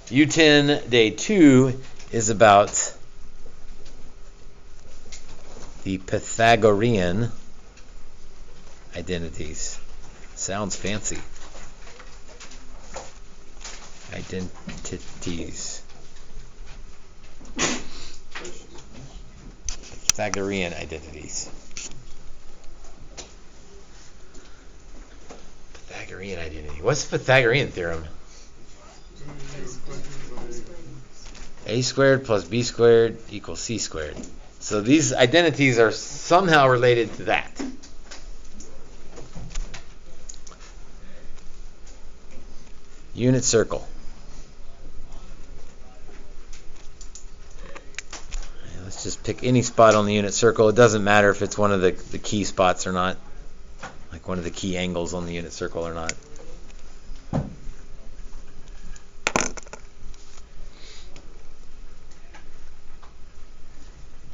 U10D2 is about the Pythagorean identities. Sounds fancy. Identities. Pythagorean identities. Pythagorean identity. What's the Pythagorean theorem? A squared plus B squared equals C squared. So these identities are somehow related to that. Unit circle. Let's just pick any spot on the unit circle. It doesn't matter if it's one of the key spots or not, like one of the key angles on the unit circle or not.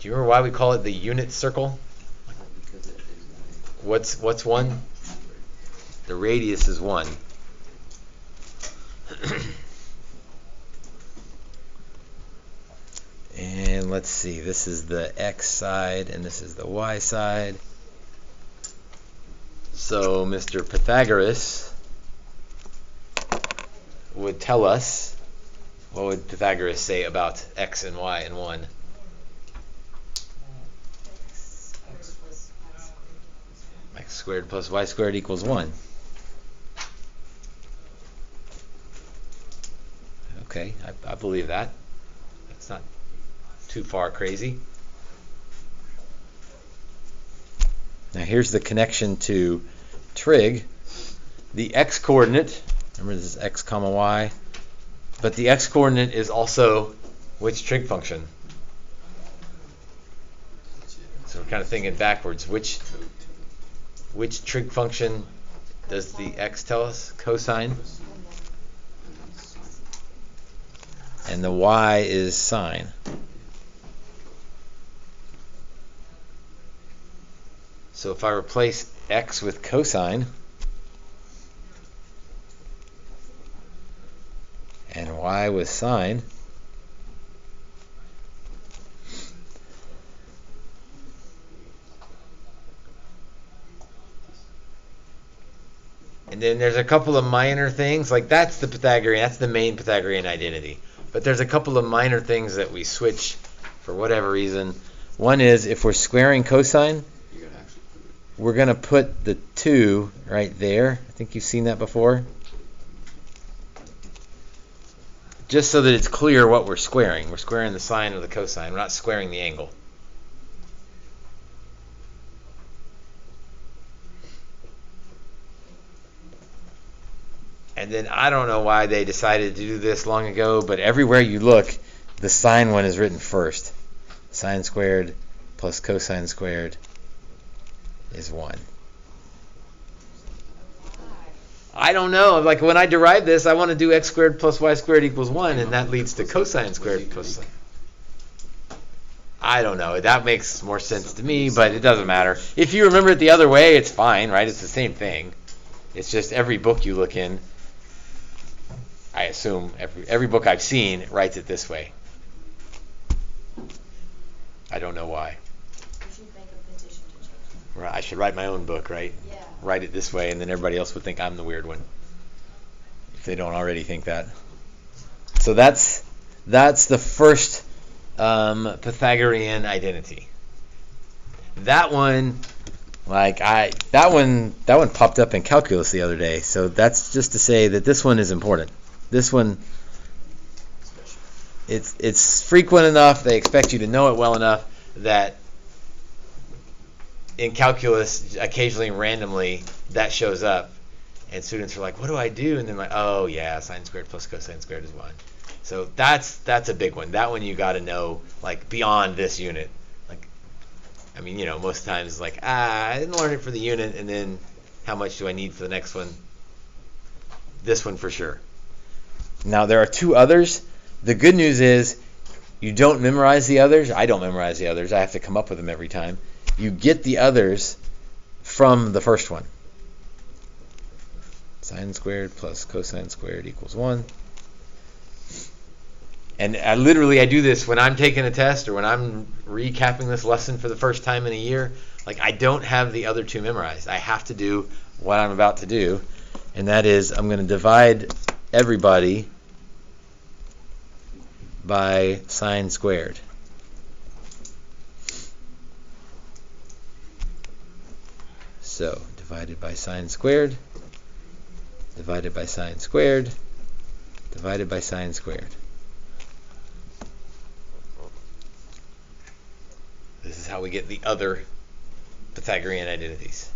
Do you remember why we call it the unit circle? What's 1? The radius is 1. And let's see, this is the x side and this is the y side. So Mr. Pythagoras would tell us, what would Pythagoras say about x and y and 1? X squared plus y squared equals 1. Okay, I believe that. That's not too far crazy. Now here's the connection to trig. The x coordinate, remember this is x comma y, but the x coordinate is also which trig function? So we're kind of thinking backwards. Which trig function does the x tell us? Cosine. And the y is sine. So if I replace x with cosine and y with sine, and then there's a couple of minor things, like that's the main Pythagorean identity. But there's a couple of minor things that we switch for whatever reason. One is if we're squaring cosine, we're going to put the 2 right there. I think you've seen that before. Just so that it's clear what we're squaring. We're squaring the sine of the cosine. We're not squaring the angle. And then I don't know why they decided to do this long ago, but everywhere you look, the sine one is written first. Sine squared plus cosine squared is 1. I don't know. Like when I derive this, I want to do x squared plus y squared equals 1, and that leads to cosine squared plus. I don't know. That makes more sense to me, but it doesn't matter. If you remember it the other way, it's fine, right? It's the same thing. It's just every book you look in, I assume every book I've seen writes it this way. I don't know why. You should make a petition to change it. Right, I should write my own book, right? Yeah. Write it this way, and then everybody else would think I'm the weird one, if they don't already think that. So that's the first Pythagorean identity. That one, that one popped up in calculus the other day. So that's just to say that this one is important. This one, it's frequent enough. They expect you to know it well enough that in calculus, occasionally randomly, that shows up, and students are like, "What do I do?" And they're like, "Oh yeah, sine squared plus cosine squared is 1." So that's a big one. That one you got to know, like beyond this unit. Like, I mean, most times like, I didn't learn it for the unit, and then how much do I need for the next one? This one for sure. Now there are 2 others. The good news is you don't memorize the others. I don't memorize the others. I have to come up with them every time. You get the others from the first one. Sine squared plus cosine squared equals 1. And I do this when I'm taking a test or when I'm recapping this lesson for the first time in a year. Like, I don't have the other two memorized. I have to do what I'm about to do, and that is I'm going to divide everybody by sine squared. So, divided by sine squared, divided by sine squared, divided by sine squared. This is how we get the other Pythagorean identities.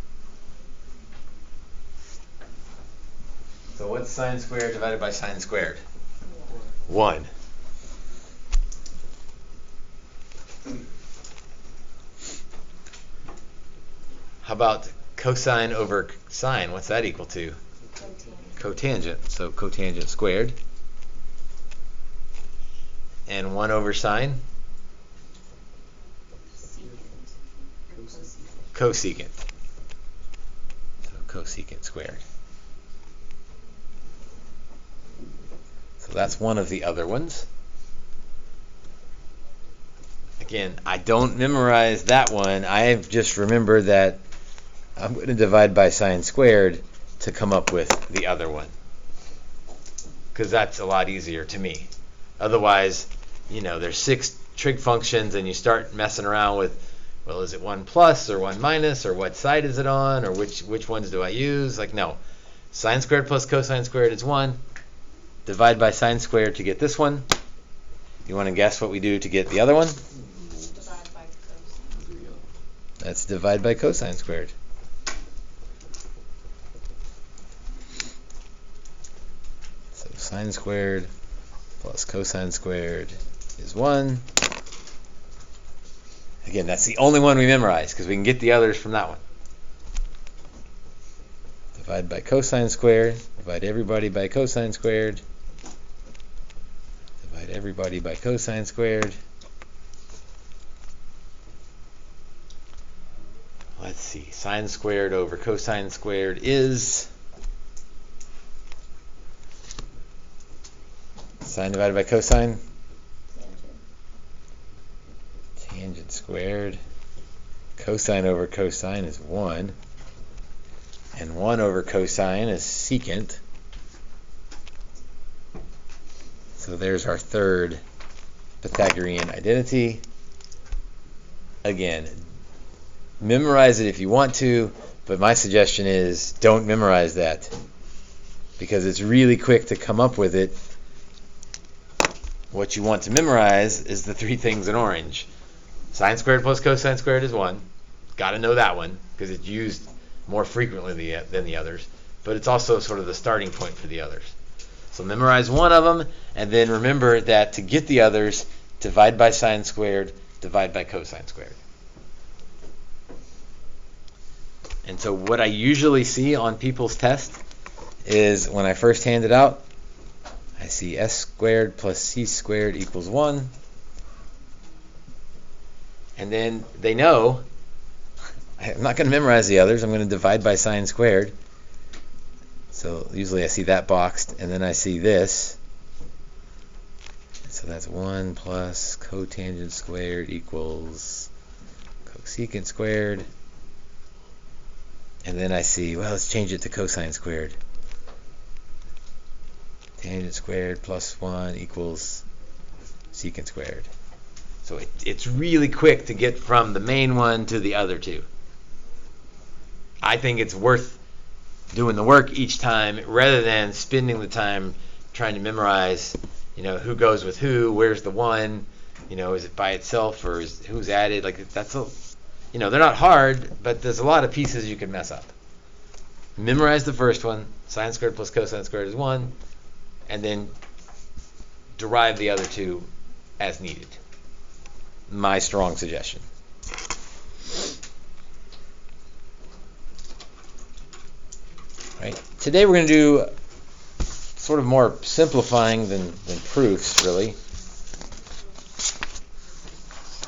So what's sine squared divided by sine squared? 1. How about cosine over sine? What's that equal to? Cotangent. So cotangent squared. And 1 over sine? Cosecant. So cosecant squared. So that's one of the other ones. Again, I don't memorize that one. I just remember that I'm going to divide by sine squared to come up with the other one, because that's a lot easier to me. Otherwise, there's 6 trig functions and you start messing around with, well, is it 1 plus or 1 minus, or what side is it on, or which ones do I use? Like, no. Sine squared plus cosine squared is 1. Divide by sine squared to get this one. You want to guess what we do to get the other one? Divide by cosine. That's divide by cosine squared. So sine squared plus cosine squared is 1. Again, that's the only one we memorize, because we can get the others from that one. Divide by cosine squared. Divide everybody by cosine squared. Divide everybody by cosine squared. Let's see. Sine squared over cosine squared is sine divided by cosine. Tangent squared. Cosine over cosine is 1. And 1 over cosine is secant. So there's our third Pythagorean identity. Again, memorize it if you want to, but my suggestion is don't memorize that, because it's really quick to come up with it. What you want to memorize is the 3 things in orange. Sine squared plus cosine squared is 1. Got to know that one, because it's used more frequently than the others. But it's also sort of the starting point for the others. So memorize one of them, and then remember that to get the others, divide by sine squared, divide by cosine squared. And so what I usually see on people's test is, when I first hand it out, I see s squared plus c squared equals 1. And then they know, I'm not going to memorize the others, I'm going to divide by sine squared. So usually I see that boxed, and then I see this. So that's 1 plus cotangent squared equals cosecant squared. And then I see, well, let's change it to cosine squared. Tangent squared plus 1 equals secant squared. So it's really quick to get from the main one to the other two. I think it's worth doing the work each time, rather than spending the time trying to memorize, who goes with who, where's the one, is it by itself, or who's added. Like, that's they're not hard, but there's a lot of pieces you can mess up. Memorize the first one, sine squared plus cosine squared is 1, and then derive the other two as needed. My strong suggestion. Right. Today we're going to do sort of more simplifying than proofs, really.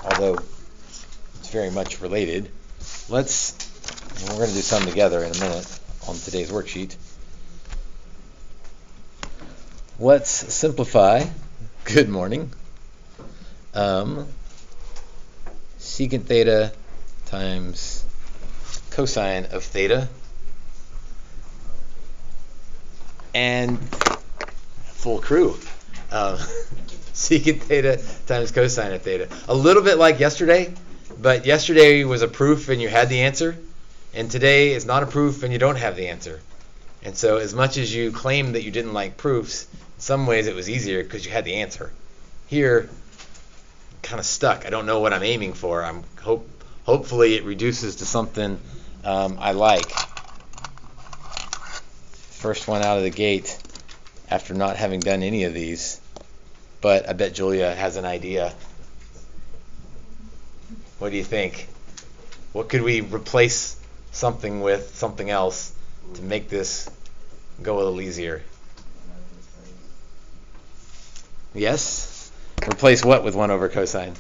Although it's very much related. We're going to do some together in a minute on today's worksheet. Let's simplify Good morning. Secant theta times cosine of theta. And full crew. Secant theta times cosine of theta. A little bit like yesterday, but yesterday was a proof and you had the answer. And today is not a proof and you don't have the answer. And so as much as you claim that you didn't like proofs, in some ways it was easier because you had the answer. Here, I'm kind of stuck. I don't know what I'm aiming for. Hopefully it reduces to something I like. First one out of the gate after not having done any of these. But I bet Julia has an idea. What do you think? What could we replace something with something else to make this go a little easier? Yes? Replace what with 1 over cosine?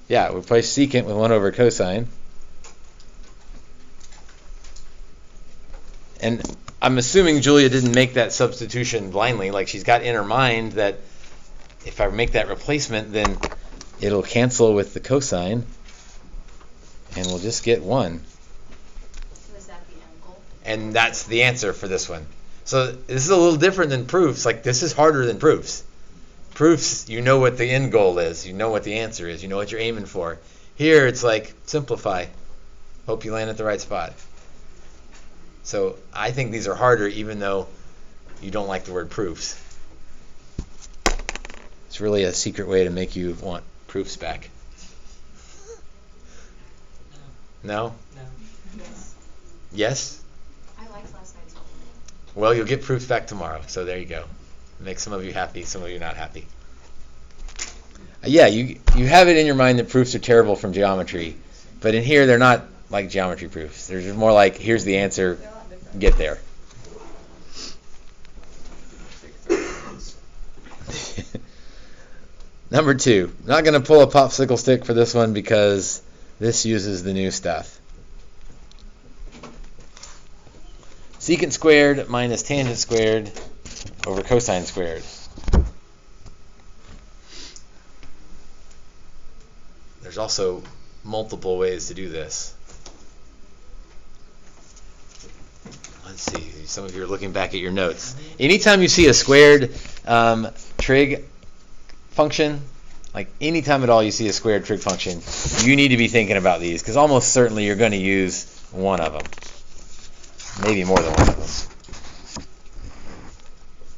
Yeah, replace secant with 1 over cosine. And I'm assuming Julia didn't make that substitution blindly. Like she's got in her mind that if I make that replacement, then it'll cancel with the cosine. And we'll just get 1. So is that the end goal? And that's the answer for this one. So this is a little different than proofs. Like this is harder than proofs. Proofs, you know what the end goal is. You know what the answer is. You know what you're aiming for. Here it's like simplify. Hope you land at the right spot. So I think these are harder even though you don't like the word proofs. It's really a secret way to make you want proofs back. No? No. Yes. Yes? I liked last night's one. Well, you'll get proofs back tomorrow, so there you go. Make some of you happy, some of you not happy. Yeah, you have it in your mind that proofs are terrible from geometry, but in here they're not like geometry proofs. They're just more like, here's the answer, get there. Number 2, not going to pull a popsicle stick for this one because this uses the new stuff. Secant squared minus tangent squared over cosine squared. There's also multiple ways to do this. Let's see. Some of you are looking back at your notes. Anytime you see a squared trig function, like anytime at all you see a squared trig function, you need to be thinking about these because almost certainly you're going to use one of them. Maybe more than one of them.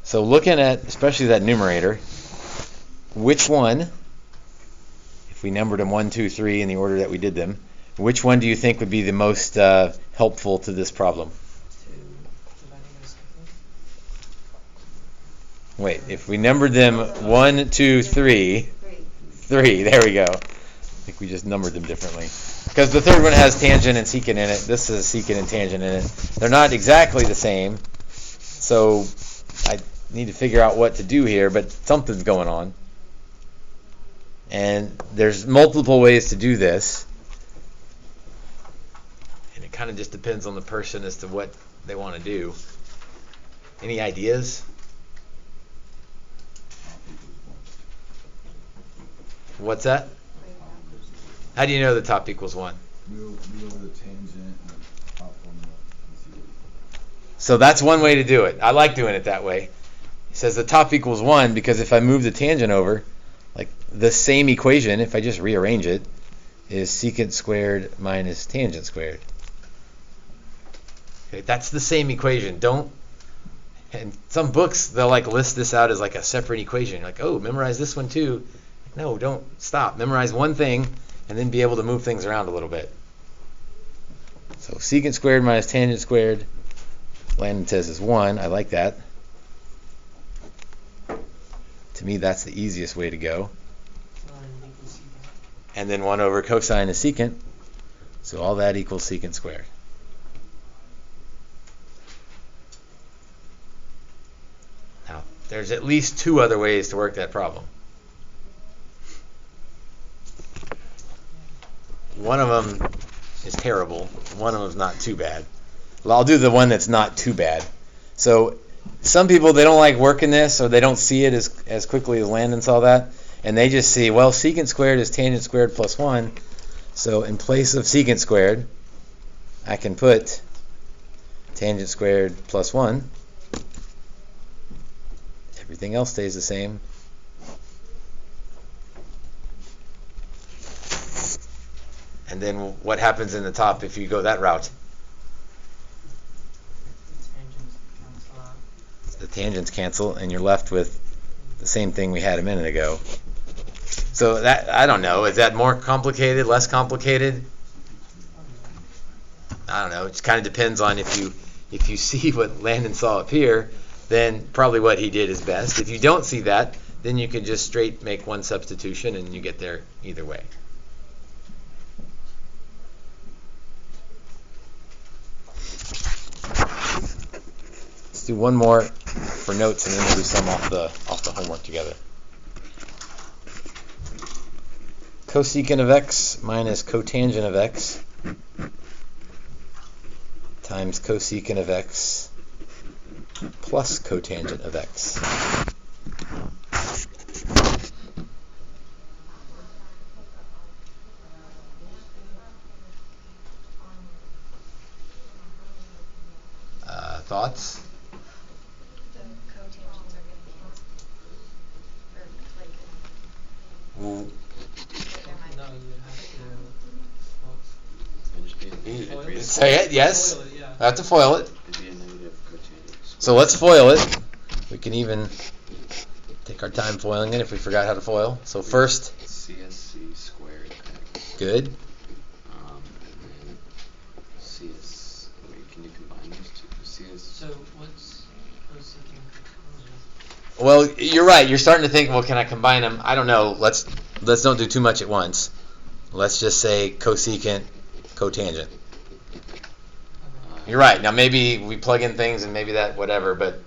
So looking at, especially that numerator, which one, if we numbered them 1, 2, 3 in the order that we did them, which one do you think would be the most helpful to this problem? Wait, if we numbered them 1, 2, 3, 3, there we go. I think we just numbered them differently. Because the third one has tangent and secant in it. This is secant and tangent in it. They're not exactly the same. So I need to figure out what to do here, but something's going on. And there's multiple ways to do this. And it kind of just depends on the person as to what they want to do. Any ideas? What's that? How do you know the top equals 1? Move over the tangent and top on the. So that's one way to do it. I like doing it that way. It says the top equals 1 because if I move the tangent over, like the same equation, if I just rearrange it, is secant squared minus tangent squared. Okay, that's the same equation. And some books, they'll like list this out as like a separate equation. Like, oh, memorize this one too. No, don't stop. Memorize one thing and then be able to move things around a little bit. So secant squared minus tangent squared, Landon says is 1. I like that. To me, that's the easiest way to go. And then 1 over cosine is secant. So all that equals secant squared. Now, there's at least 2 other ways to work that problem. One of them is terrible. One of them is not too bad. Well, I'll do the one that's not too bad. So some people, they don't like working this, or they don't see it as quickly as Landon saw that, and they just see, well, secant squared is tangent squared plus 1, so in place of secant squared, I can put tangent squared plus 1. Everything else stays the same. And then what happens in the top if you go that route? The tangents cancel, and you're left with the same thing we had a minute ago. So that, I don't know, is that more complicated, less complicated? I don't know. It just kind of depends on if you see what Landon saw up here, then probably what he did is best. If you don't see that, then you can just straight make one substitution and you get there either way. Let's do one more for notes, and then we'll do some off the homework together. Cosecant of x minus cotangent of x times cosecant of x plus cotangent of x. Thoughts? The cotangents are going to cancel. Or Well, No, you have to say it, yes. foil it, yeah. I have to foil it. It'd be a negative cotangent. So let's foil it. We can even take our time foiling it if we forgot how to foil. So first, CSC squared x. good. And then CS. Wait, can you combine those two? CS. So what's cosecant cotangent? Well, you're right. You're starting to think, well, can I combine them? I don't know. Let's don't do too much at once. Let's just say cosecant, cotangent. You're right. Now maybe we plug in things and maybe that whatever, but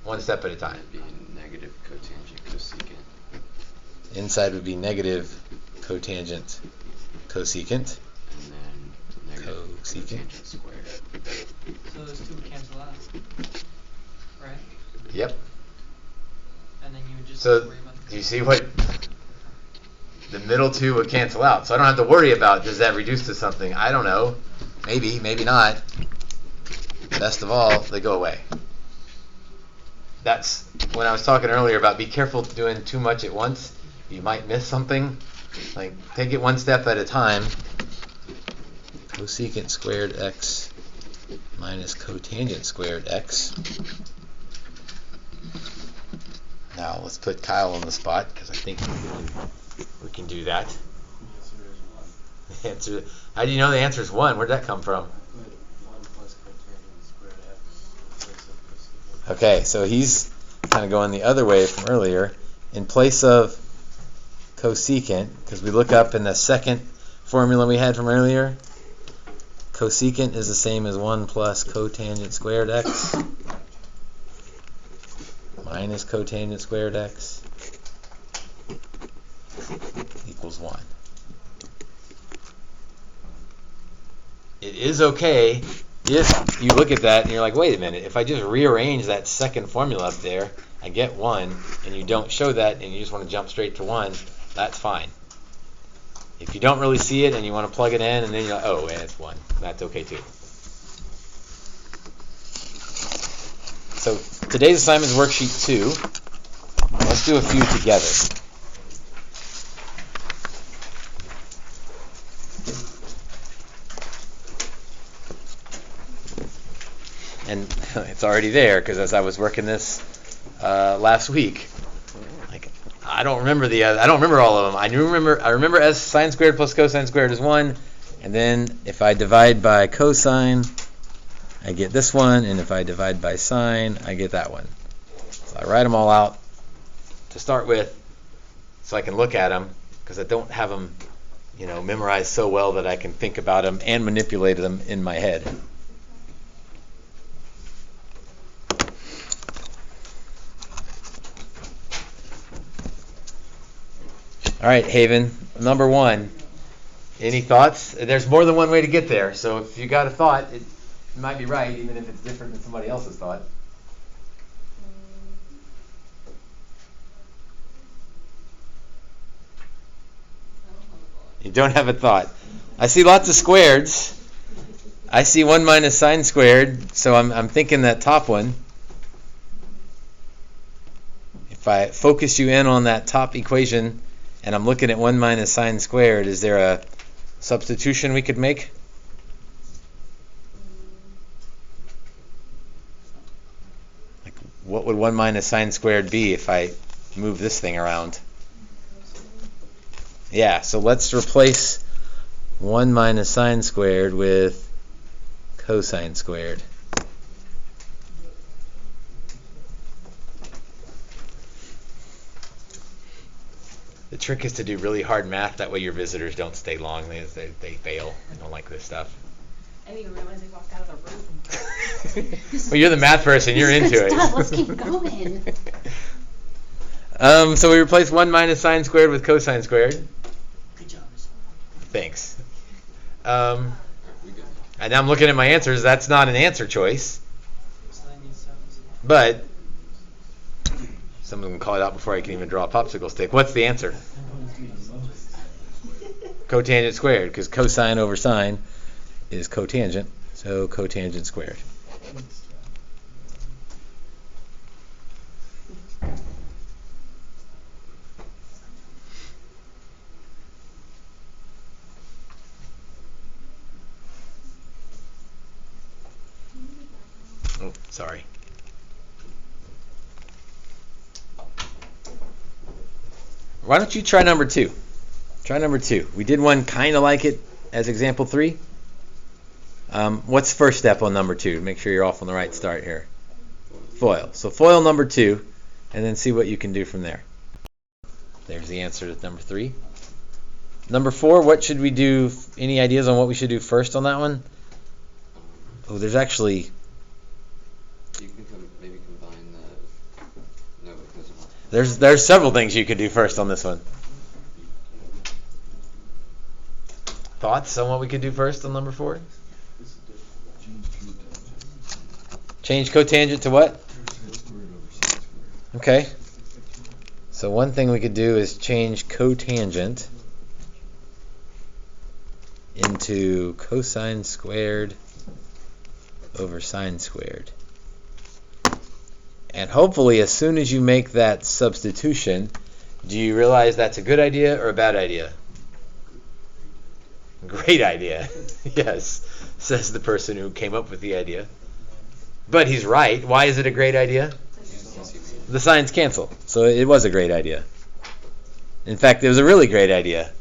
one step at a time. It'd be negative cotangent cosecant. Inside would be negative cotangent, cosecant. And then negative Cosecant. cotangent squared. So those two would cancel out, right? Yep. And then you would just So worry about the do you see what the middle two would cancel out? So I don't have to worry about, does that reduce to something? I don't know. Maybe, maybe not. Best of all, they go away. That's when I was talking earlier about be careful doing too much at once. You might miss something. Like, take it one step at a time. Cosecant squared x minus cotangent squared x. Now let's put Kyle on the spot because I think we can do that. The answer. How do you know the answer is 1? Where'd that come from? Okay, so he's kind of going the other way from earlier. In place of cosecant, because we look up in the second formula we had from earlier, cosecant is the same as 1 plus cotangent squared x minus cotangent squared x equals 1. It is okay if you look at that and you're like, wait a minute, if I just rearrange that second formula up there, I get 1, and you don't show that and you just want to jump straight to 1, that's fine. If you don't really see it and you want to plug it in and then you're like, oh, and it's 1, that's okay too. So today's assignment is worksheet 2. Let's do a few together. And it's already there because as I was working this last week, like I don't remember all of them. I remember as sine squared plus cosine squared is 1, and then if I divide by cosine, I get this one, and if I divide by sine, I get that one. So I write them all out to start with, so I can look at them because I don't have them, memorized so well that I can think about them and manipulate them in my head. All right, Haven, number 1. Any thoughts? There's more than one way to get there, so if you got a thought, it might be right, even if it's different than somebody else's thought. You don't have a thought. I see lots of squareds. I see 1 minus sine squared, so I'm thinking that top one. If I focus you in on that top equation, and I'm looking at 1 minus sine squared, is there a substitution we could make? Like, what would 1 minus sine squared be if I move this thing around? Yeah, so let's replace 1 minus sine squared with cosine squared. The trick is to do really hard math. That way your visitors don't stay long. They fail. They don't like this stuff. I didn't even realize they walked out of the room. Well, you're the math person. You're into it. Stuff. Let's keep going. So we replace 1 minus sine squared with cosine squared. Good job. Thanks. And now I'm looking at my answers. That's not an answer choice. But someone can call it out before I can even draw a popsicle stick. What's the answer? Cotangent squared, because cosine over sine is cotangent. So cotangent squared. Oh, sorry. Why don't you try number 2? Try number 2. We did one kind of like it as example 3. What's first step on number 2? Make sure you're off on the right start here. FOIL. So FOIL number 2, and then see what you can do from there. There's the answer to number 3. Number 4, what should we do? Any ideas on what we should do first on that one? Oh, there's actually... You can maybe combine the... No, because There's several things you could do first on this one. Thoughts on what we could do first on number 4? Change cotangent to what? Okay. So one thing we could do is change cotangent into cosine squared over sine squared. And hopefully as soon as you make that substitution, do you realize that's a good idea or a bad idea? Great idea. Yes, says the person who came up with the idea. But he's right. Why is it a great idea? The signs cancel. So it was a great idea. In fact, it was a really great idea.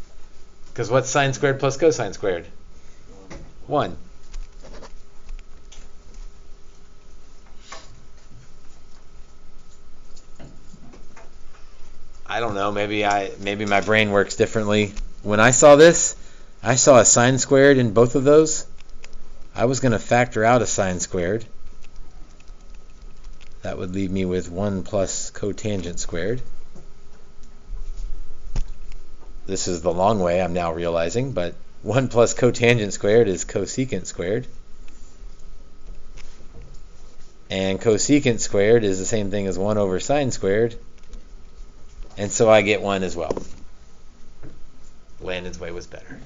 Because what's sine squared plus cosine squared? 1. I don't know. Maybe my brain works differently. When I saw this, I saw a sine squared in both of those. I was going to factor out a sine squared. That would leave me with 1 plus cotangent squared. This is the long way, I'm now realizing, but 1 plus cotangent squared is cosecant squared. And cosecant squared is the same thing as 1 over sine squared. And so I get 1 as well. Landon's way was better.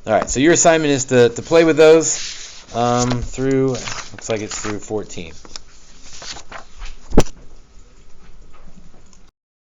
Alright, so your assignment is to play with those through, looks like it's through 14.